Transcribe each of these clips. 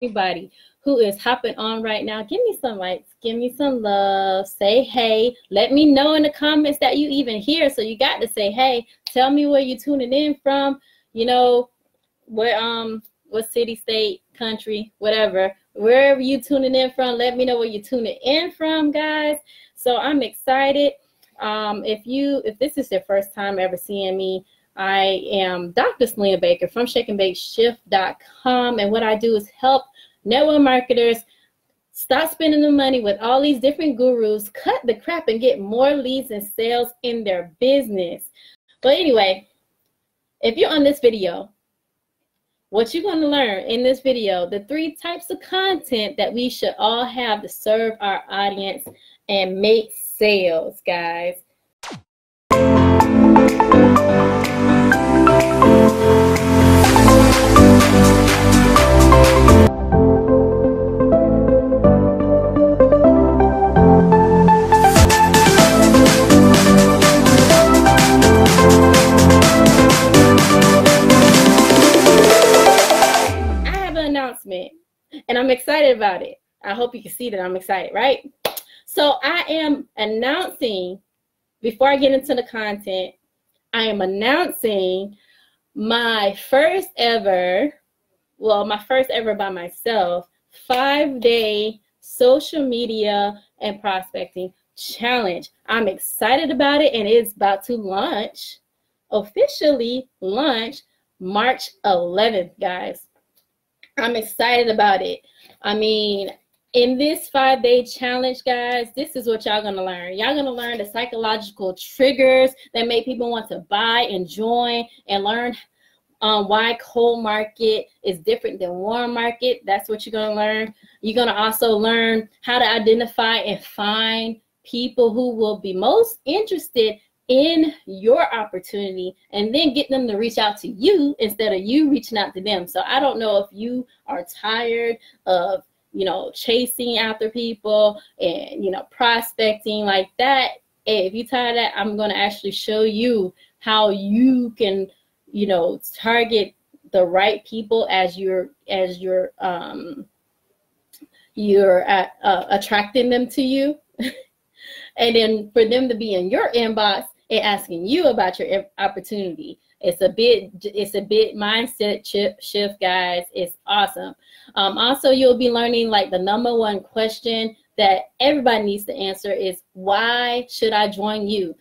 everybody who is hopping on right now. Give me some likes, give me some love, say hey, let me know in the comments that you even here. So you got to say hey, tell me where you tuning in from, you know, where what city, state, country, whatever, wherever you tuning in from. Let me know where you tuning in from, guys. So I'm excited. If this is your first time ever seeing me, I am Dr. Selena Baker from ShakeandBakeShift.com, and what I do is help network marketers stop spending the money with all these different gurus, cut the crap, and get more leads and sales in their business. But anyway, if you're on this video, what you're going to learn in this video, the 3 types of content that we should all have to serve our audience and make sales, guys. And I'm excited about it. I hope you can see that I'm excited, right? So I am announcing, before I get into the content, I am announcing my first ever by myself, 5-day social media and prospecting challenge. I'm excited about it, and it's about to launch, officially launch March 11th, guys. I'm excited about it. I mean, in this 5-day challenge, guys, this is what y'all gonna learn. Y'all gonna learn the psychological triggers that make people want to buy and join, and learn why cold market is different than warm market. That's what you're gonna learn. You're gonna also learn how to identify and find people who will be most interested in your opportunity, and then get them to reach out to you instead of you reaching out to them. So I don't know if you are tired of, you know, chasing after people and, you know, prospecting like that. If you're tired of that, I'm going to actually show you how you can, you know, target the right people as you're attracting them to you. And then for them to be in your inbox and asking you about your opportunity. It's a bit mindset shift, guys. It's awesome. Also, you'll be learning, like, the #1 question that everybody needs to answer is, why should I join you?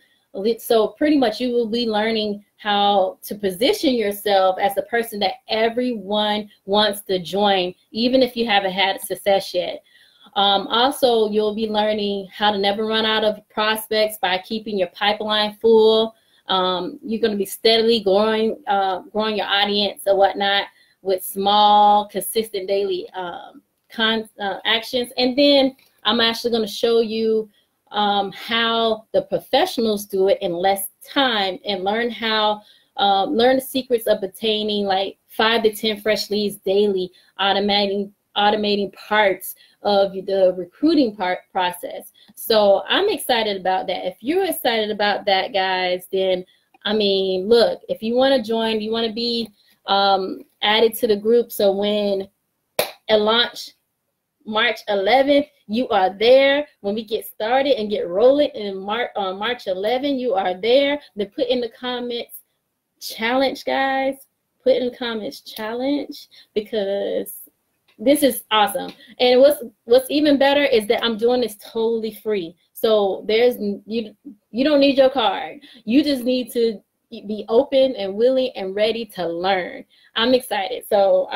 So pretty much you will be learning how to position yourself as the person that everyone wants to join, even if you haven't had success yet. Also, you'll be learning how to never run out of prospects by keeping your pipeline full. You're going to be steadily growing your audience or whatnot with small, consistent daily actions. And then I'm actually going to show you how the professionals do it in less time, and learn the secrets of obtaining like 5 to 10 fresh leads daily, automating parts of the recruiting process. So I'm excited about that. If you're excited about that, guys, then, I mean, look, if you want to join, you want to be added to the group, so when it launch March 11th, you are there. When we get started and get rolling in on March 11th, you are there. Then put in the comments challenge, guys. Put in the comments challenge, because this is awesome. And what's even better is that I'm doing this totally free. So you don't need your card. You just need to be open and willing and ready to learn. I'm excited. So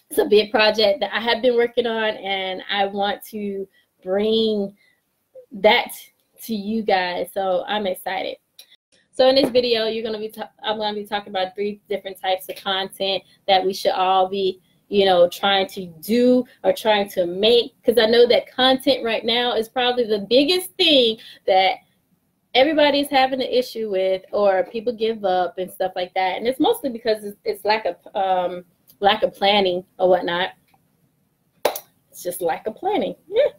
it's a big project that I have been working on, and I want to bring that to you guys. So I'm excited. So in this video, I'm going to be talking about 3 different types of content that we should all be, you know, trying to do or trying to make, because I know that content right now is probably the biggest thing that everybody's having an issue with, or people give up and stuff like that. And it's mostly because it's lack of planning or whatnot. It's just lack of planning. Yeah.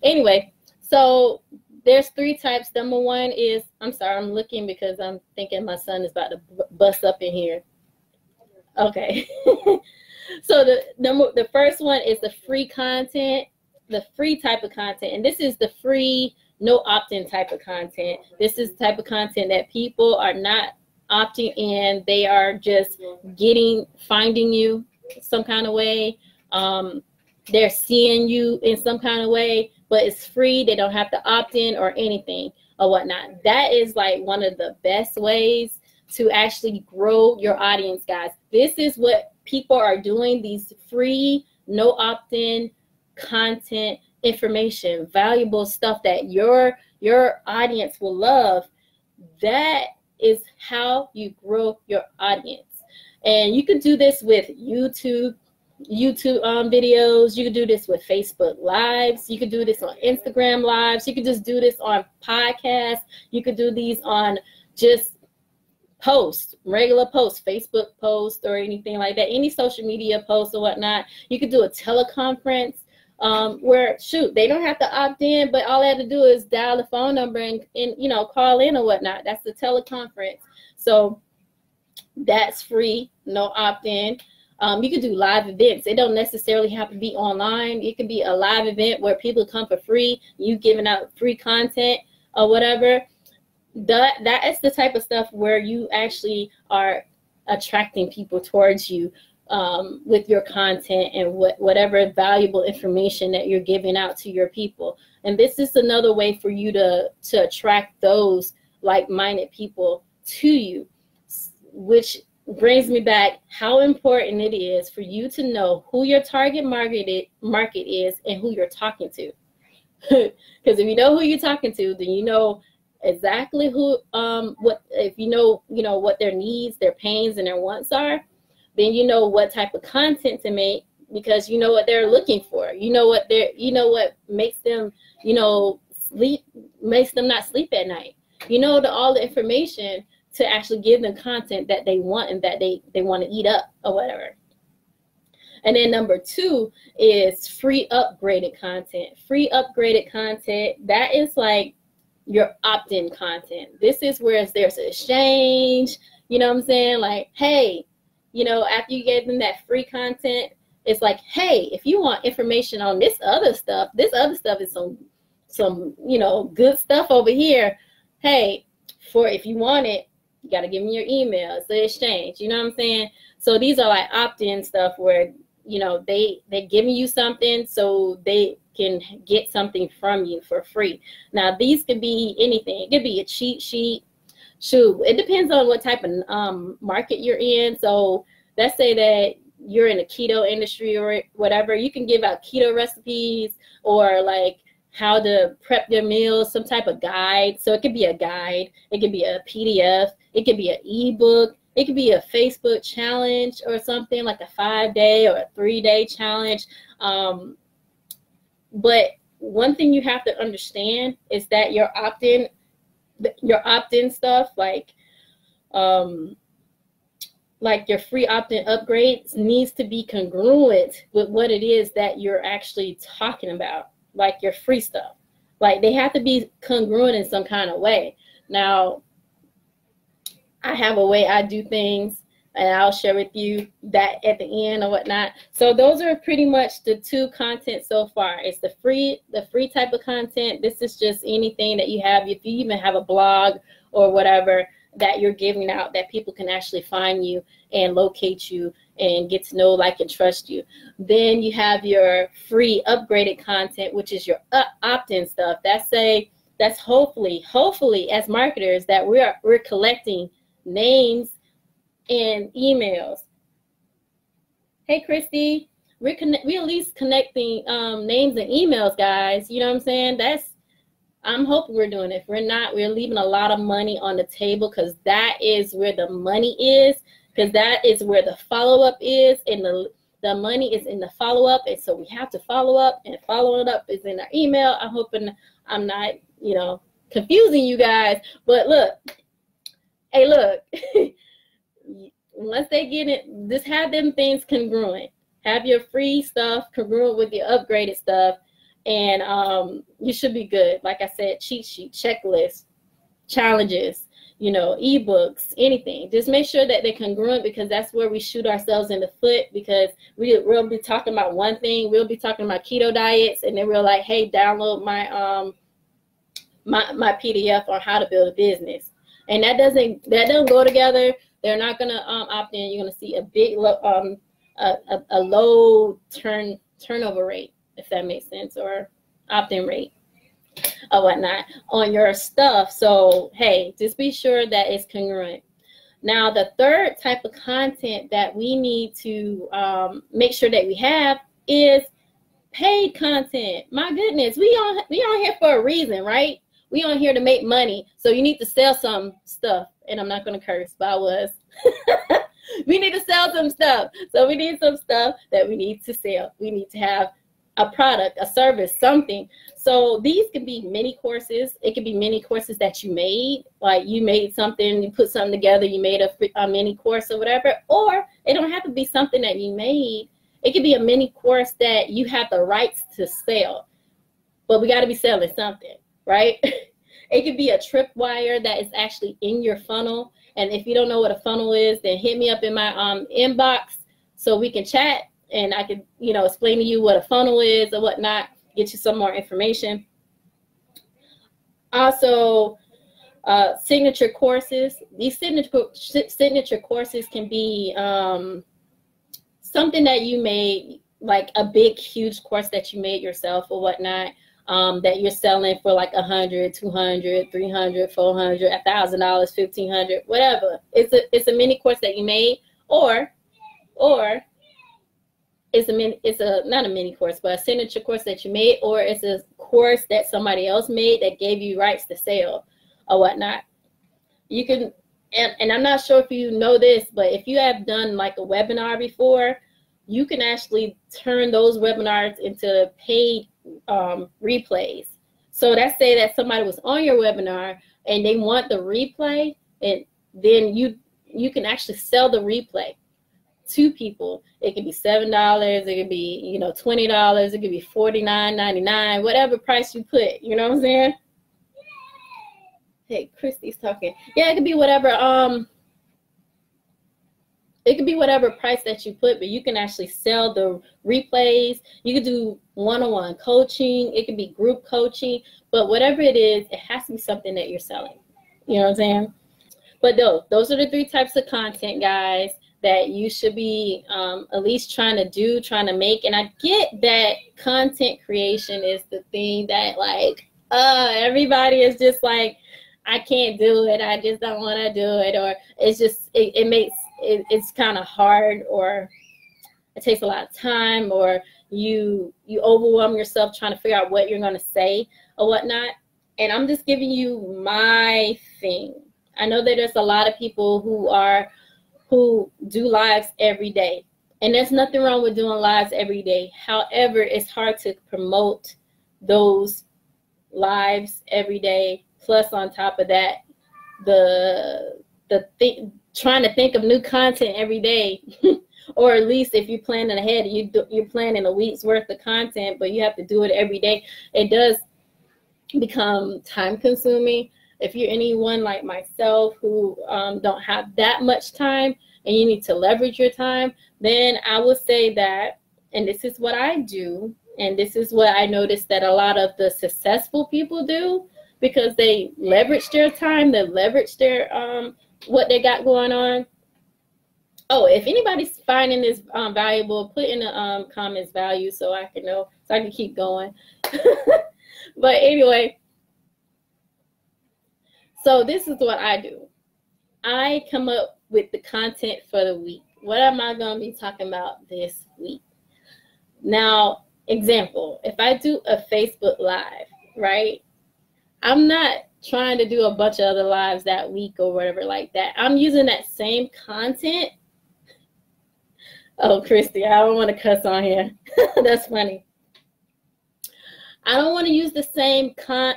Anyway, so there's 3 types. #1 is, I'm sorry, I'm looking because I'm thinking my son is about to bust up in here. Okay. So the first one is the free content, the free type of content. And this is the free, no opt-in type of content. This is the type of content that people are not opting in. They are just finding you some kind of way. They're seeing you in some kind of way, but it's free. They don't have to opt in or anything or whatnot. That is like one of the best ways to actually grow your audience, guys. This is what people are doing, these free, no opt-in content, information, valuable stuff that your audience will love. That is how you grow your audience. And you can do this with YouTube videos. You can do this with Facebook Lives. You can do this on Instagram Lives. You can just do this on podcasts. You could do these on just posts, regular posts, Facebook posts or anything like that, any social media posts or whatnot. You could do a teleconference where, shoot, they don't have to opt in, but all they have to do is dial the phone number and you know, call in or whatnot. That's the teleconference. So that's free, no opt-in. You could do live events. It don't necessarily have to be online. It could be a live event where people come for free, you giving out free content or whatever. That is the type of stuff where you actually are attracting people towards you with your content and whatever valuable information that you're giving out to your people. And this is another way for you to attract those like-minded people to you, which brings me back how important it is for you to know who your target market is and who you're talking to. Because if you know who you're talking to, then you know exactly who if you know what their needs, their pains, and their wants are. Then you know what type of content to make, because you know what they're looking for. You know what makes them makes them not sleep at night. You know all the information to actually give them content that they want and that they want to eat up or whatever. And then number 2 is free upgraded content. Free upgraded content, that is like your opt-in content. This is where there's an exchange, you know what I'm saying? Like, hey, after you gave them that free content, it's like, hey, if you want information on this other stuff is some good stuff over here. Hey, if you want it, you got to give me your email. It's the exchange, you know what I'm saying? So these are like opt-in stuff where, they're giving you something so they can get something from you for free. Now, these could be anything. It could be a cheat sheet. Shoot, it depends on what type of market you're in. So let's say that you're in the keto industry or whatever. You can give out keto recipes or like how to prep your meals, some type of guide. So it could be a guide. It could be a PDF. It could be an eBook. It could be a Facebook challenge or something like a 5-day or a 3-day challenge. But one thing you have to understand is that your opt-in stuff, like your free opt-in upgrades, needs to be congruent with what it is that you're actually talking about, like your free stuff. Like they have to be congruent in some kind of way. Now, I have a way I do things, and I'll share with you that at the end or whatnot. So those are pretty much the 2 content so far. It's the free type of content. This is just anything that you have. If you even have a blog or whatever that you're giving out, that people can actually find you and locate you and get to know, like, and trust you. Then you have your free upgraded content, which is your opt-in stuff. That's hopefully as marketers that we're collecting names and emails. Hey, Christy, we're at least connecting names and emails, guys. You know what I'm saying? I'm hoping we're doing it. If we're not, we're leaving a lot of money on the table, because that is where the money is, because that is where the follow-up is, and the money is in the follow-up, and so we have to follow up, and following up is in our email. I'm hoping I'm not, confusing you guys, but look. Hey, look, once they get it, just have them things congruent. Have your free stuff congruent with your upgraded stuff, and you should be good. Like I said, cheat sheet, checklist, challenges. you know, ebooks, anything. Just make sure that they're congruent, because that's where we shoot ourselves in the foot, because we'll be talking about one thing, we'll be talking about keto diets, and then we're like, hey, download my my PDF on how to build a business. And that doesn't go together. They're not gonna opt in. You're gonna see a big a low turnover rate, if that makes sense, or opt-in rate or whatnot on your stuff. So hey, just be sure that it's congruent. Now, the third type of content that we need to make sure that we have is paid content. My goodness, we on here for a reason, right? We on here to make money. So you need to sell some stuff. And I'm not going to curse, but I was. We need to sell some stuff. So we need some stuff that we need to sell. We need to have a product, a service, something. So these can be mini courses. It could be mini courses that you made. Like you made something, you put something together, you made a mini course or whatever. Or it don't have to be something that you made. It could be a mini course that you have the rights to sell. But we got to be selling something, right? It could be a tripwire that is actually in your funnel. And if you don't know what a funnel is, then hit me up in my inbox so we can chat, and I can, you know, explain to you what a funnel is or whatnot, get you some more information. Also, signature courses. These signature courses can be something that you made, like a big, huge course that you made yourself or whatnot. That you're selling for like $100, $200, $300, $400, $1,000, $1,500, whatever. It's a mini course that you made, or it's not a mini course, but a signature course that you made, or it's a course that somebody else made that gave you rights to sell or whatnot. You can, and I'm not sure if you know this, but if you have done like a webinar before, you can actually turn those webinars into paid replays. So let's say that somebody was on your webinar and they want the replay, and then you can actually sell the replay to people. It could be $7, it could be, you know, $20, it could be $49.99, whatever price you put, you know what I'm saying? Hey, Christy's talking. Yeah, it could be whatever it could be whatever price that you put, but you can actually sell the replays. You could do one-on-one coaching. It could be group coaching, but whatever it is, it has to be something that you're selling. You know what I'm saying? But those are the 3 types of content, guys, that you should be at least trying to make. And I get that content creation is the thing that, like, everybody is just like, I can't do it. I just don't want to do it. Or it's just, it's kind of hard, or it takes a lot of time, or you overwhelm yourself trying to figure out what you're going to say or whatnot. And I'm just giving you my thing. I know that there's a lot of people who do lives every day, and there's nothing wrong with doing lives every day. However, it's hard to promote those lives every day. Plus, on top of that, trying to think of new content every day, or at least if you're planning ahead, you're planning a week's worth of content, but you have to do it every day. It does become time consuming. If you're anyone like myself who don't have that much time and you need to leverage your time, then I would say that, and this is what I do, and this is what I noticed that a lot of the successful people do, because they leverage their time, they leverage their what they got going on. Oh, if anybody's finding this valuable, put in the comments value so I can know, so I can keep going. But anyway, so this is what I do. I come up with the content for the week. What am I going to be talking about this week? Now, example, if I do a Facebook Live, right? I'm not trying to do a bunch of other lives that week or whatever like that. I'm using that same content. Oh, Christy, I don't want to cuss on here. That's funny. I don't want to use the same I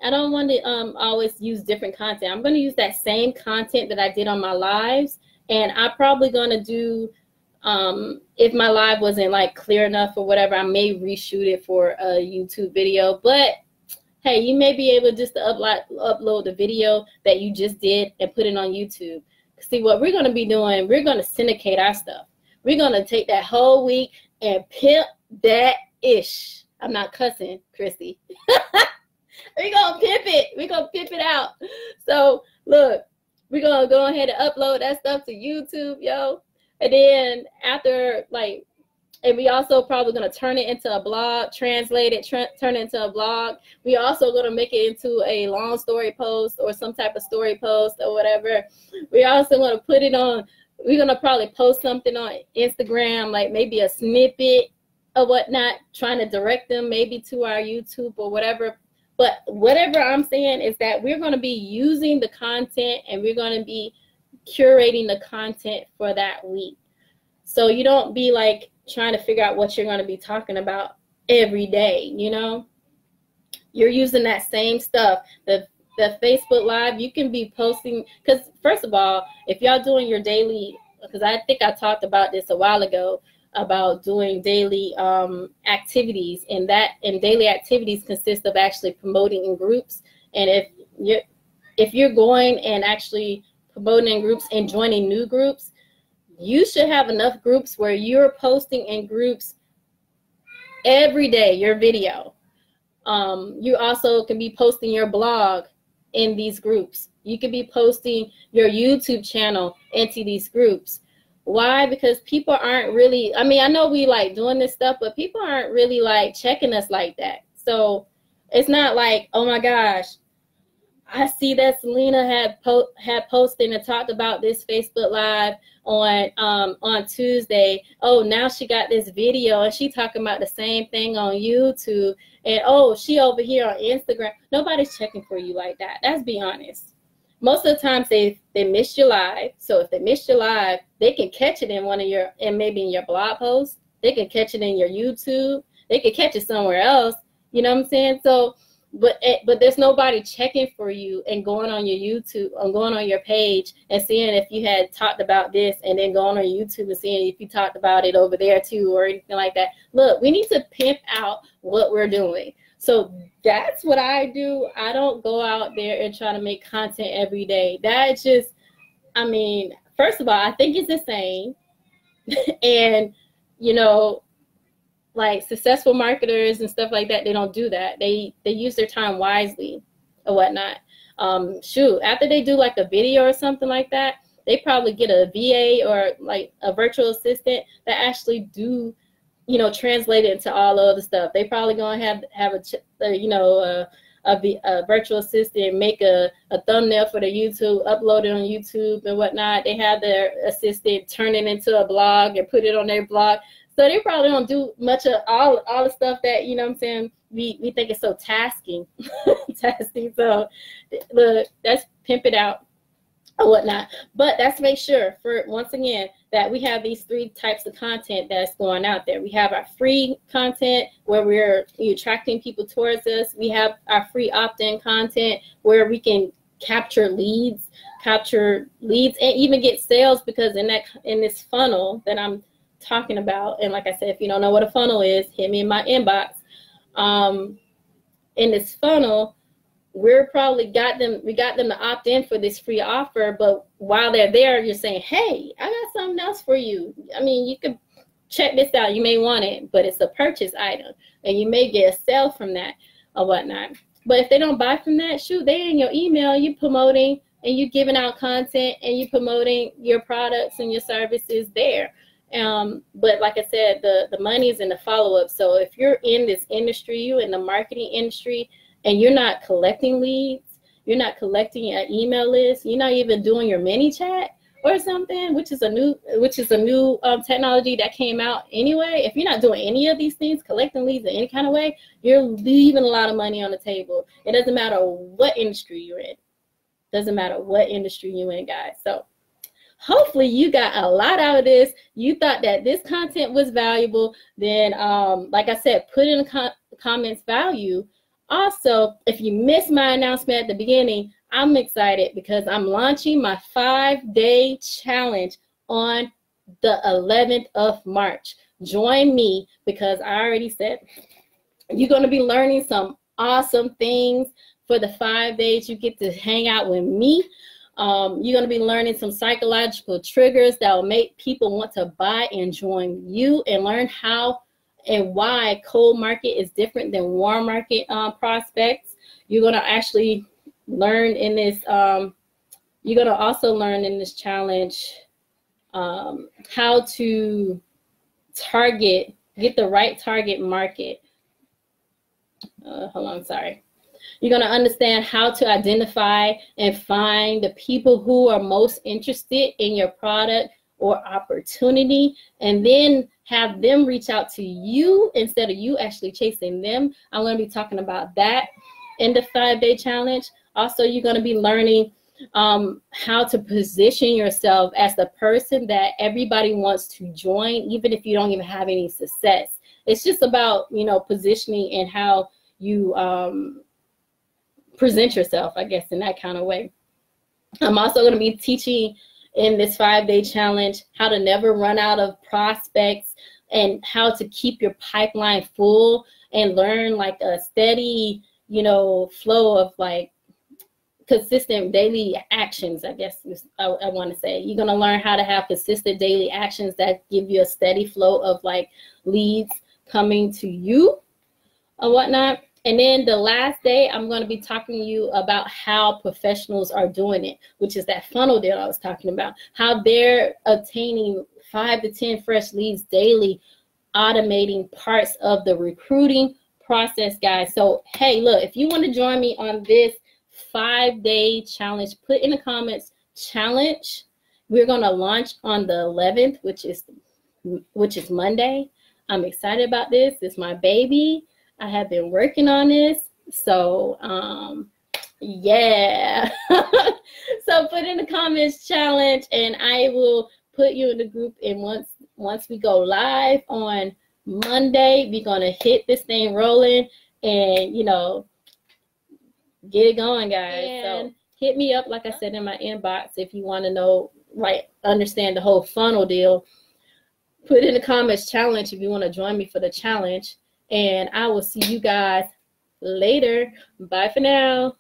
don't want to always use different content. I'm going to use that same content that I did on my lives, and I'm probably going to do, if my live wasn't like clear enough or whatever, I may reshoot it for a YouTube video. But hey, you may be able just to upload the video that you just did and put it on YouTube. See, what we're going to be doing, we're going to syndicate our stuff. We're going to take that whole week and pimp that ish. I'm not cussing, Chrissy. We're going to pimp it. We're going to pimp it out. So, look, we're going to go ahead and upload that stuff to YouTube, yo. And then after, like, and we also probably going to turn it into a blog, translate it, turn it into a blog. We also going to make it into a long story post or some type of story post or whatever. We also going to put it on, we're going to probably post something on Instagram, like maybe a snippet or whatnot, trying to direct them maybe to our YouTube or whatever. But whatever I'm saying is that we're going to be using the content and we're going to be curating the content for that week. So you don't be like trying to figure out what you're going to be talking about every day, you know. You're using that same stuff. The Facebook Live, you can be posting, because first of all, if y'all doing your daily, because I think I talked about this a while ago, about doing daily activities, and daily activities consist of actually promoting in groups. And if you're going and actually promoting in groups and joining new groups, you should have enough groups where you're posting in groups every day your video. You also can be posting your blog in these groups. You could be posting your YouTube channel into these groups. Why? Because people aren't really, I mean, I know we like doing this stuff, but people aren't really like checking us like that. So it's not like, oh my gosh, I see that Selena had posted and talked about this Facebook Live on Tuesday. Oh, now she got this video and she talking about the same thing on YouTube. And oh, she over here on Instagram. Nobody's checking for you like that. Let's be honest. Most of the times they missed your live. So if they missed your live, they can catch it in one of your, and maybe in your blog post. They can catch it in your YouTube. They can catch it somewhere else. You know what I'm saying? So, but there's nobody checking for you and going on your YouTube and going on your page and seeing if you had talked about this, and then going on YouTube and seeing if you talked about it over there too or anything like that. Look, we need to pimp out what we're doing. So that's what I do. I don't go out there and try to make content every day. That just, I mean, first of all, I think it's insane. And, you know, like successful marketers and stuff like that, they don't do that. They use their time wisely or whatnot. Shoot, after they do like a video or something like that, they probably get a VA or like a virtual assistant that actually do, you know, translate it into all of the stuff. They probably gonna have a virtual assistant make a thumbnail for the YouTube, upload it on YouTube and whatnot. They have their assistant turn it into a blog and put it on their blog. So they probably don't do much of all the stuff that, you know what I'm saying, we think is so tasking. So look, that's pimp it out or whatnot. But that's make sure, for once again, that we have these three types of content that's going out there. We have our free content where we're attracting people towards us. We have our free opt-in content where we can capture leads, and even get sales, because in this funnel that I'm talking about, and like I said, if you don't know what a funnel is, hit me in my inbox. In this funnel, we got them to opt in for this free offer, but while they're there, you're saying, hey, I got something else for you. I mean, you can check this out, you may want it, but it's a purchase item and you may get a sale from that or whatnot. But if they don't buy from that, shoot, they in your email, you promoting and you giving out content and you promoting your products and your services there. But like I said, the money is in the follow-up. So if you're in this industry, you in the marketing industry, and you're not collecting leads, you're not collecting an email list, you're not even doing your mini chat or something, which is a new technology that came out anyway. If you're not doing any of these things, collecting leads in any kind of way, you're leaving a lot of money on the table. It doesn't matter what industry you're in. Doesn't matter what industry you're in, guys. So hopefully you got a lot out of this. You thought that this content was valuable. Then, like I said, put in the comments value. Also, if you missed my announcement at the beginning, I'm excited because I'm launching my 5-day challenge on the 11th of March. Join me, because I already said you're going to be learning some awesome things. For the 5 days, you get to hang out with me. You're going to be learning some psychological triggers that will make people want to buy and join you, and learn how and why cold market is different than warm market prospects. You're going to actually learn in this, you're going to also learn in this challenge how to get the right target market. Hold on, sorry. You're going to understand how to identify and find the people who are most interested in your product or opportunity, and then have them reach out to you instead of you actually chasing them. I'm going to be talking about that in the 5-day challenge. Also, you're going to be learning how to position yourself as the person that everybody wants to join, even if you don't even have any success. It's just about, you know, positioning and how you present yourself, I guess, in that kind of way. I'm also going to be teaching in this 5-day challenge how to never run out of prospects, and how to keep your pipeline full, and learn like a steady, you know, flow of like consistent daily actions, I guess I want to say. You're going to learn how to have consistent daily actions that give you a steady flow of like leads coming to you or whatnot. And then the last day, I'm going to be talking to you about how professionals are doing it, which is that funnel that I was talking about, how they're obtaining 5 to 10 fresh leads daily, automating parts of the recruiting process, guys. So, hey, look, if you want to join me on this 5-day challenge, put in the comments challenge. We're going to launch on the 11th, which is Monday. I'm excited about this. It's my baby. I have been working on this. So, yeah. So put in the comments challenge, and I will put you in the group. And once we go live on Monday, we're going to hit this thing rolling and, you know, get it going, guys. And so hit me up, like I said, in my inbox if you want to know, understand the whole funnel deal. Put in the comments challenge if you want to join me for the challenge. And I will see you guys later. Bye for now.